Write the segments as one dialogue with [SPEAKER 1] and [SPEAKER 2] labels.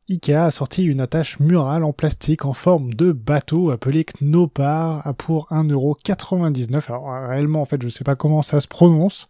[SPEAKER 1] Ikea a sorti une attache murale en plastique en forme de bateau appelée Knopar pour 1,99 €. Alors réellement en fait je sais pas comment ça se prononce.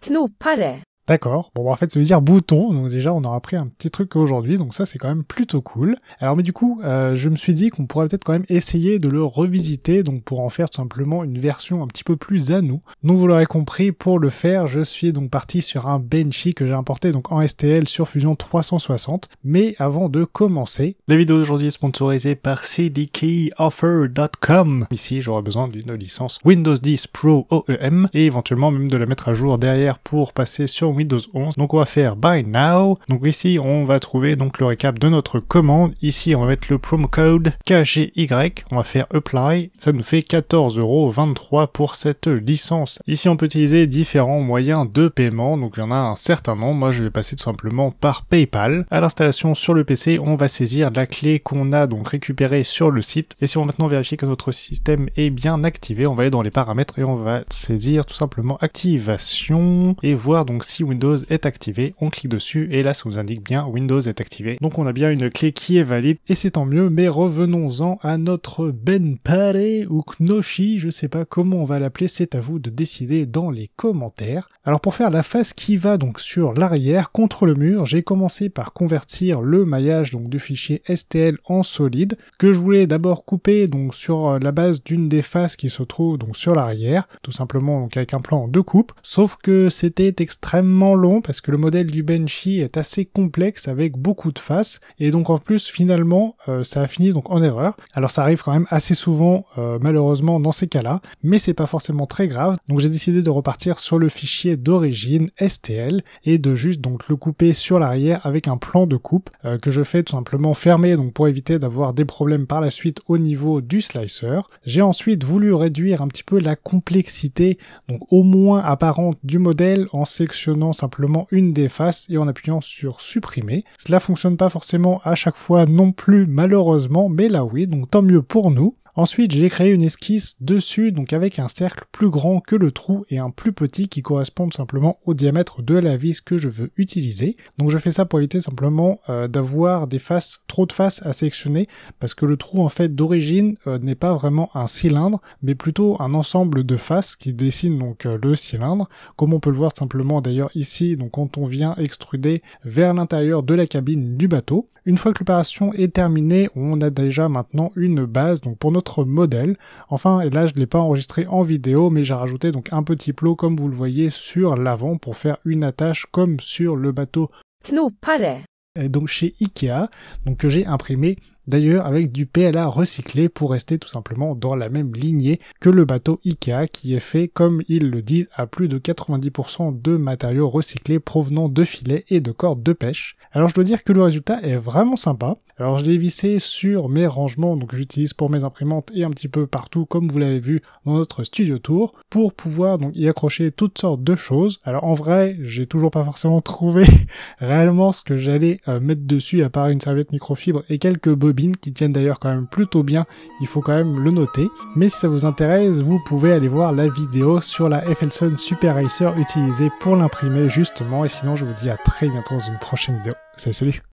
[SPEAKER 2] Knopare.
[SPEAKER 1] D'accord, bon en fait ça veut dire bouton, donc déjà on aura appris un petit truc aujourd'hui, donc ça c'est quand même plutôt cool. Alors mais du coup, je me suis dit qu'on pourrait peut-être quand même essayer de le revisiter, donc pour en faire tout simplement une version un petit peu plus à nous. Donc vous l'aurez compris, pour le faire, je suis donc parti sur un Benchy que j'ai importé donc en STL sur Fusion 360. Mais avant de commencer, la vidéo d'aujourd'hui est sponsorisée par cdkeyoffer.com. Ici j'aurai besoin d'une licence Windows 10 Pro OEM et éventuellement même de la mettre à jour derrière pour passer sur Windows 11. Donc on va faire Buy Now. Donc ici on va trouver donc le récap de notre commande. Ici on va mettre le promo code KGY. On va faire Apply. Ça nous fait 14,23 € pour cette licence. Ici on peut utiliser différents moyens de paiement. Donc il y en a un certain nombre. Moi je vais passer tout simplement par PayPal. À l'installation sur le PC, on va saisir la clé qu'on a donc récupérée sur le site. Et si on va maintenant vérifier que notre système est bien activé, on va aller dans les paramètres et on va saisir tout simplement activation et voir donc si Windows est activé, on clique dessus et là ça nous indique bien Windows est activé. Donc on a bien une clé qui est valide et c'est tant mieux, mais revenons-en à notre Benpare ou Knoshi, je sais pas comment on va l'appeler, c'est à vous de décider dans les commentaires. Alors pour faire la face qui va donc sur l'arrière contre le mur, j'ai commencé par convertir le maillage donc du fichier STL en solide que je voulais d'abord couper donc sur la base d'une des faces qui se trouve donc sur l'arrière, tout simplement donc avec un plan de coupe, sauf que c'était extrêmement long parce que le modèle du Benchy est assez complexe avec beaucoup de faces et donc en plus finalement ça a fini donc en erreur. Alors ça arrive quand même assez souvent malheureusement dans ces cas-là, mais c'est pas forcément très grave. Donc j'ai décidé de repartir sur le fichier d'origine STL et de juste donc le couper sur l'arrière avec un plan de coupe que je fais tout simplement fermer donc pour éviter d'avoir des problèmes par la suite au niveau du slicer. J'ai ensuite voulu réduire un petit peu la complexité donc au moins apparente du modèle en sectionnant simplement une des faces et en appuyant sur supprimer. Cela fonctionne pas forcément à chaque fois non plus malheureusement, mais là oui, donc tant mieux pour nous. Ensuite, j'ai créé une esquisse dessus, donc avec un cercle plus grand que le trou et un plus petit qui correspond simplement au diamètre de la vis que je veux utiliser. Donc je fais ça pour éviter simplement d'avoir trop de faces à sélectionner, parce que le trou en fait d'origine n'est pas vraiment un cylindre, mais plutôt un ensemble de faces qui dessinent donc le cylindre, comme on peut le voir simplement d'ailleurs ici, donc quand on vient extruder vers l'intérieur de la cabine du bateau. Une fois que l'opération est terminée, on a déjà maintenant une base donc pour notre modèle. Enfin, et là je ne l'ai pas enregistré en vidéo, mais j'ai rajouté donc un petit plot comme vous le voyez sur l'avant pour faire une attache comme sur le bateau
[SPEAKER 2] Knopare.
[SPEAKER 1] Et donc chez Ikea, donc que j'ai imprimé d'ailleurs avec du PLA recyclé pour rester tout simplement dans la même lignée que le bateau Ikea qui est fait, comme ils le disent, à plus de 90% de matériaux recyclés provenant de filets et de cordes de pêche. Alors je dois dire que le résultat est vraiment sympa. Alors je l'ai vissé sur mes rangements donc que j'utilise pour mes imprimantes et un petit peu partout comme vous l'avez vu dans notre studio tour pour pouvoir donc y accrocher toutes sortes de choses. Alors en vrai j'ai toujours pas forcément trouvé réellement ce que j'allais mettre dessus à part une serviette microfibre et quelques bobines qui tiennent d'ailleurs quand même plutôt bien, il faut quand même le noter. Mais si ça vous intéresse, vous pouvez aller voir la vidéo sur la FLSON Super Racer utilisée pour l'imprimer justement, et sinon je vous dis à très bientôt dans une prochaine vidéo. Salut.